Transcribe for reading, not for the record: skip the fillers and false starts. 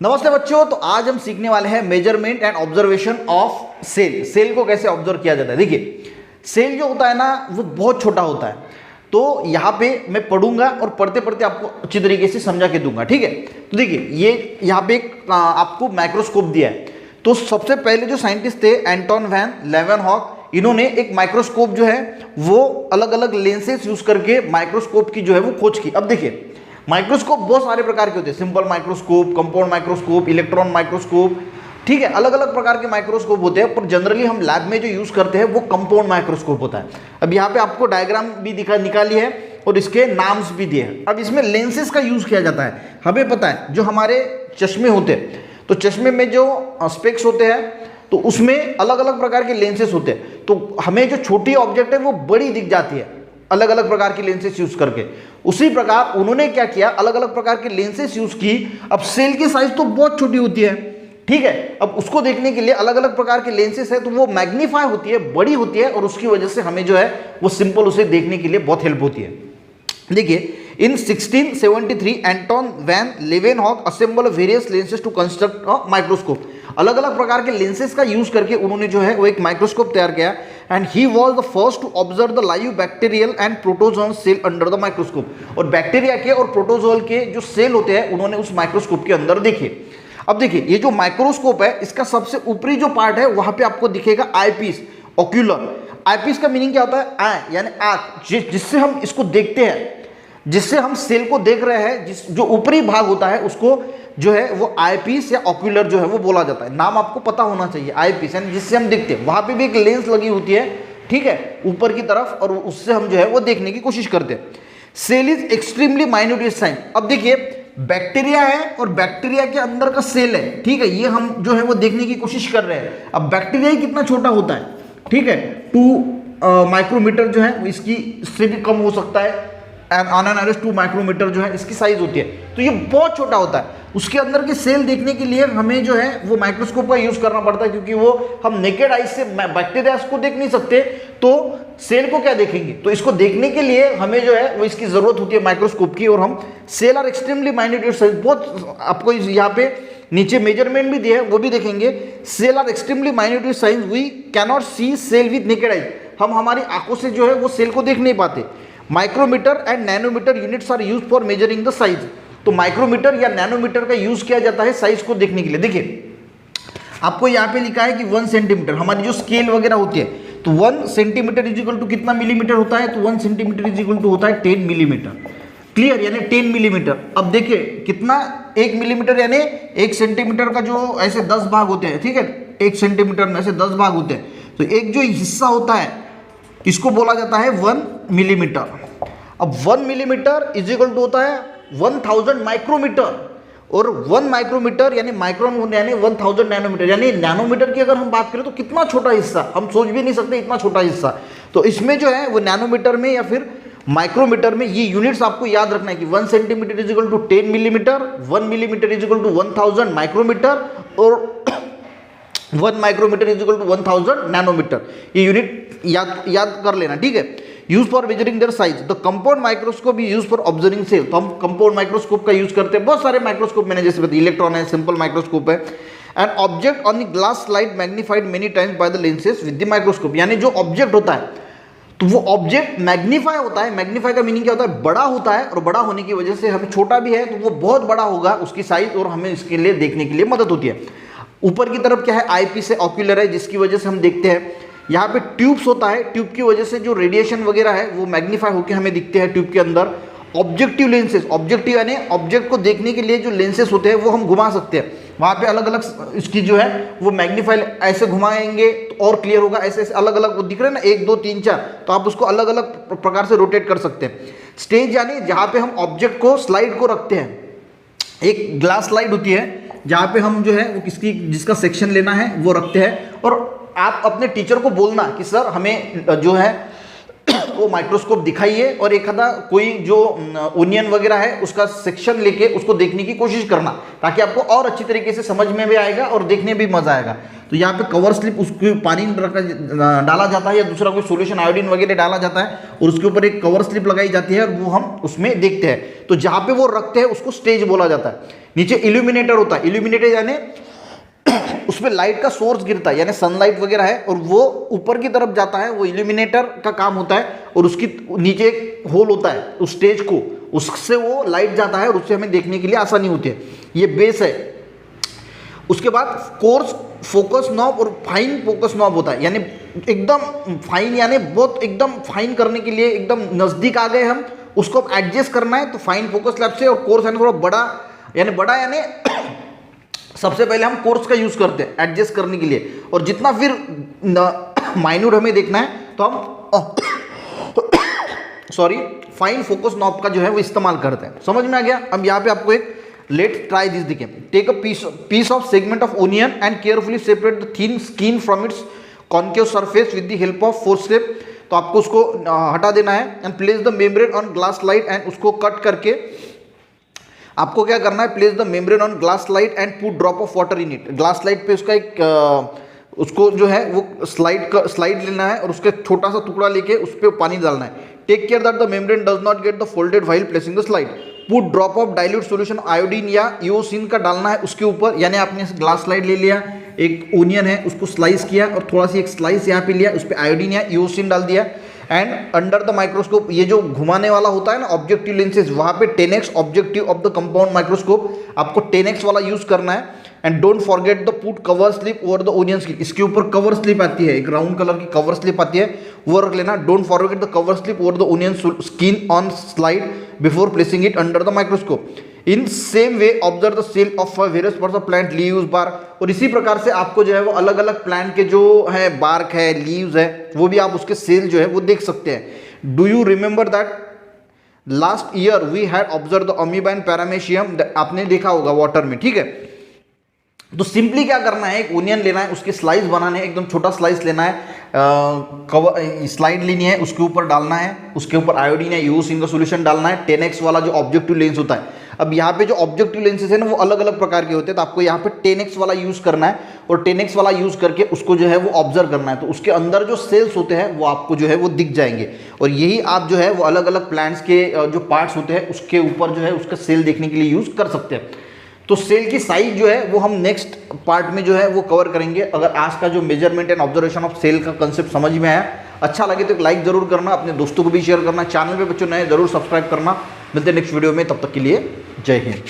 नमस्ते बच्चों, तो आज हम सीखने वाले हैं measurement and observation of cell. Cell को कैसे ऑब्जर्व किया जाता है। देखिए, सेल जो होता है ना वो बहुत छोटा होता है। तो यहाँ पे मैं पढ़ूंगा और पढ़ते पढ़ते आपको अच्छी तरीके से समझा के दूंगा, ठीक है। तो देखिए, ये यहाँ पे एक आपको माइक्रोस्कोप दिया है। तो सबसे पहले जो साइंटिस्ट थे एंटोन वैन लेवेनहॉक, इन्होंने एक माइक्रोस्कोप जो है वो अलग अलग लेंसेज यूज करके माइक्रोस्कोप की जो है वो खोज की। अब देखिए, माइक्रोस्कोप बहुत सारे प्रकार के होते हैं, simple microscope, compound microscope, electron microscope, ठीक है। अलग अलग प्रकार के माइक्रोस्कोप होते हैं, पर जनरली हम लैब में जो यूज करते हैं वो कंपाउंड माइक्रोस्कोप होता है। अब यहाँ पे आपको डायग्राम भी निकाली है और इसके नाम्स भी दिए हैं। अब इसमें लेंसेज का यूज किया जाता है। हमें पता है जो हमारे चश्मे होते हैं, तो चश्मे में जो स्पेक्स होते हैं तो उसमें अलग अलग प्रकार के लेंसेज होते हैं। तो हमें जो छोटी ऑब्जेक्ट है वो बड़ी दिख जाती है अलग अलग प्रकार की लेंसेज यूज करके। उसी प्रकार उन्होंने क्या किया, अलग अलग प्रकार के लेंसेज यूज की। अब सेल की साइज तो बहुत छोटी होती है, ठीक है। अब उसको देखने के लिए अलग अलग प्रकार के लेंसेज है, तो वो मैग्नीफाई होती है, बड़ी होती है, और उसकी वजह से हमें जो है वो सिंपल उसे देखने के लिए बहुत हेल्प होती है। देखिए, in 1673 Anton van Leeuwenhoek assemble various lenses to construct a microscope. अलग अलग प्रकार के लेंसेज का यूज करके उन्होंने जो है वो एक माइक्रोस्कोप तैयार किया। And he was the first to observe the live bacterial and protozoan cell under the microscope. और बैक्टीरिया के और प्रोटोजोल के जो सेल होते हैं उन्होंने उस माइक्रोस्कोप के अंदर देखे। अब देखिए, ये जो माइक्रोस्कोप है इसका सबसे ऊपरी जो पार्ट है वहां पे आपको दिखेगा आईपीस, ऑक्यूलर। आईपीस का मीनिंग क्या होता है? आई यानी आंख, जिससे हम इसको देखते हैं, जिससे हम सेल को देख रहे हैं, जो ऊपरी भाग होता है उसको जो है वो आईपीस या ऑक्यूलर जो है वो बोला जाता है। नाम आपको पता होना चाहिए, आईपीस यानी जिससे हम देखते हैं। वहां पे भी एक लेंस लगी होती है, ठीक है, ऊपर की तरफ, और उससे हम जो है वो देखने की कोशिश करते हैं। Cell is extremely minute in size. अब देखिए, बैक्टीरिया है और बैक्टीरिया के अंदर का सेल है, ठीक है, ये हम जो है वो देखने की कोशिश कर रहे हैं। अब बैक्टीरिया ही कितना छोटा होता है, ठीक है, 2 माइक्रोमीटर जो है इसकी से भी कम हो सकता है। ऑन एन एवरेज 2 माइक्रोमीटर जो है इसकी साइज होती है। तो ये बहुत छोटा होता है। उसके अंदर के सेल देखने के लिए हमें जो है वो माइक्रोस्कोप का यूज करना पड़ता है, क्योंकि वो हम नेकेड आई से बैक्टीरिया को देख नहीं सकते, तो सेल को क्या देखेंगे। तो इसको देखने के लिए हमें जो है वो इसकी जरूरत होती है माइक्रोस्कोप की। और हम cell are extremely minute size, बहुत आपको यहाँ पे नीचे मेजरमेंट भी दिया है वो भी देखेंगे। Cell are extremely minute size, we cannot see cell with naked eye. हम हमारी आंखों से जो है वो सेल को देख नहीं पाते। Micrometre and nanometre units are use for measuring the size. तो माइक्रोमीटर या नैनोमीटर का यूज किया जाता है साइज को देखने के लिए। देखिए, आपको यहाँ पे लिखा है कि 1 सेंटीमीटर, हमारी जो स्केल वगैरह होती है, तो 1 सेंटीमीटर इज इक्वल टू कितना मिलीमीटर होता है, तो 1 सेंटीमीटर इज इक्वल टू होता है 10 मिलीमीटर। क्लियर, यानी 10 मिलीमीटर। अब देखिए कितना, 1 मिलीमीटर यानी 1 सेंटीमीटर का जो ऐसे 10 भाग होते हैं, ठीक है, 1 सेंटीमीटर में ऐसे 10 भाग होते हैं। तो एक जो हिस्सा होता है इसको बोला जाता है 1 मिलीमीटर। अब 1 मिलीमीटर इज इक्वल टू होता है 1000 माइक्रोमीटर, और 1 माइक्रोमीटर यानी माइक्रोन यानी 1000 नैनोमीटर, यानी नैनोमीटर की अगर हम बात करें तो कितना छोटा हिस्सा, हम सोच भी नहीं सकते इतना छोटा हिस्सा। तो इसमें जो है वो नैनोमीटर में या फिर माइक्रोमीटर में ये यूनिट्स आपको याद रखना है कि 1 centimetre is equal to 10 millimetre, 1 millimetre is equal to 1000 micrometre, और 1 micrometre is equal to 1000 nanometre. ये यूनिट याद कर लेना, ठीक है। Use for measuring their size. The compound microscope use for observing cell. तो हम कंपाउंड माइक्रोस्कोप का यूज करते हैं। बहुत सारे माइक्रोस्कोप मैंने जैसे बताया, इलेक्ट्रॉन है, सिंपल माइक्रोस्कोप है। And object on the glass slide magnified many times by the lenses with the microscope. यानी जो ऑब्जेक्ट होता है तो वो ऑब्जेक्ट मैग्नीफाई होता है। मैग्नीफाई का मीनिंग क्या होता है? बड़ा होता है, और बड़ा होने की वजह से हमें छोटा भी है तो वो बहुत बड़ा होगा उसकी साइज, और हमें इसके लिए देखने के लिए मदद होती है। ऊपर की तरफ क्या है? आईपीस से ऑक्यूलर है, जिसकी वजह से हम देखते हैं। यहाँ पे ट्यूब्स होता है, ट्यूब की वजह से जो रेडिएशन वगैरह है वो मैग्नीफाई होकर हमें दिखते हैं ट्यूब के अंदर। ऑब्जेक्टिव लेंसेज, ऑब्जेक्टिव यानी ऑब्जेक्ट को देखने के लिए जो लेंसेज होते हैं वो हम घुमा सकते हैं। वहाँ पे अलग अलग इसकी जो है वो मैग्नीफाई ऐसे घुमाएंगे तो और क्लियर होगा। ऐसे ऐसे अलग अलग वो दिख रहे हैं ना, 1 2 3 4, तो आप उसको अलग अलग प्रकार से रोटेट कर सकते हैं। स्टेज यानी जहाँ पे हम ऑब्जेक्ट को, स्लाइड को रखते हैं। एक ग्लास स्लाइड होती है जहाँ पे हम जो है वो जिसका सेक्शन लेना है वो रखते हैं, और आप अपने टीचर को बोलना कि सर हमें जो है वो माइक्रोस्कोप दिखाइए और एक आधा कोई जो ओनियन वगैरह है उसका सेक्शन लेके उसको देखने की कोशिश करना, ताकि आपको और अच्छी तरीके से समझ में भी आएगा और देखने भी मजा आएगा। तो यहाँ पे कवर स्लिप उसके पानी डाला जाता है या दूसरा कोई सोल्यूशन आयोडीन वगैरह डाला जाता है और उसके ऊपर एक कवर स्लिप लगाई जाती है और वो हम उसमें देखते हैं। तो जहाँ पे वो रखते हैं उसको स्टेज बोला जाता है। नीचे इल्यूमिनेटर होता है, इल्यूमिनेटर यानी उसमें लाइट का सोर्स गिरता है, यानी सनलाइट वगैरह है और वो ऊपर की तरफ जाता है, वो इल्यूमिनेटर का काम होता है। और उसकी नीचे एक होल होता है उस स्टेज को, उससे वो लाइट जाता है और उससे हमें देखने के लिए आसानी होती है। ये बेस है। उसके बाद कोर्स फोकस नॉब और फाइन फोकस नॉब होता है, यानी एकदम फाइन यानी बहुत एकदम फाइन करने के लिए एकदम नज़दीक आ गए हम, उसको एडजस्ट करना है तो फाइन फोकस लैब से। और कोर्स यानी थोड़ा बड़ा यानी सबसे पहले हम कोर्स का यूज़ करते हैं एडजस्ट करने के लिए, और जितना फिर माइन्यूट हमें देखना है तो हम फाइन फोकस नॉब का जो है वो इस्तेमाल करते हैं। समझ में आ गया? अब यहाँ पे आपको एक लेट ट्राई दिस दिखे। Take a piece of segment of onion and carefully separate the thin skin from its concave surface with the help of forcep. तो आपको उसको हटा देना है and place the membrane on glass light and उसको cut करके आपको क्या करना है, place the membrane on glass light and put drop of water in it. Glass light पे उसका एक उसको जो है वो स्लाइड लेना है और उसके छोटा सा टुकड़ा लेके उस पर पानी डालना है। Take care that the membrane does not get the folded while placing the slide. Put drop of dilute solution iodine या ईओसिन का डालना है उसके ऊपर। यानी आपने ग्लास स्लाइड ले लिया, एक ओनियन है उसको स्लाइस किया और थोड़ा सी एक स्लाइस यहाँ पे लिया, उस पर आयोडीन या ईओसिन डाल दिया। एंड अंडर द माइक्रोस्कोप, ये जो घुमाने वाला होता है ना ऑब्जेक्टिव लेंसेज, वहाँ पे 10x objective of the compound microscope आपको 10x वाला यूज करना है। And don't forget the put cover slip over the onion skin. इसके ऊपर कवर स्लिप आती है, एक राउंड कलर की कवर स्लिप आती है, वो रख लेना। Don't forget the cover slip over the onion skin on slide before placing it under the microscope. In same way observe the cell of various parts of plant, leaves, बार। और इसी प्रकार से आपको जो है वो अलग अलग प्लांट के जो है बार्क है, लीव्स है, वो भी आप उसके सेल जो है वो देख सकते हैं। Do you remember that last year we had observe the amoeba and paramecium? आपने देखा होगा वाटर में, ठीक है। तो सिंपली क्या करना है, एक ओनियन लेना है, उसके स्लाइस बनाने हैं, एकदम छोटा स्लाइस लेना है, स्लाइड लेनी है, उसके ऊपर डालना है, उसके ऊपर आयोडीन या ईओसिन का सॉल्यूशन डालना है, 10x वाला जो ऑब्जेक्टिव लेंस होता है। अब यहाँ पे जो ऑब्जेक्टिव लेंसेज है ना वो अलग अलग प्रकार के होते हैं, तो आपको यहाँ पे 10x वाला यूज करना है और 10x वाला यूज करके उसको जो है वो ऑब्जर्व करना है। तो उसके अंदर जो सेल्स होते हैं वो आपको जो है वो दिख जाएंगे, और यही आप जो है वो अलग अलग प्लांट्स के जो पार्ट्स होते हैं उसके ऊपर जो है उसका सेल देखने के लिए यूज कर सकते हैं। तो सेल की साइज जो है वो हम नेक्स्ट पार्ट में जो है वो कवर करेंगे। अगर आज का जो measurement and observation of cell का कंसेप्ट समझ में आया, अच्छा लगे तो एक लाइक जरूर करना, अपने दोस्तों को भी शेयर करना, चैनल पे बच्चों नए जरूर सब्सक्राइब करना। मिलते हैं नेक्स्ट वीडियो में, तब तक के लिए जय हिंद।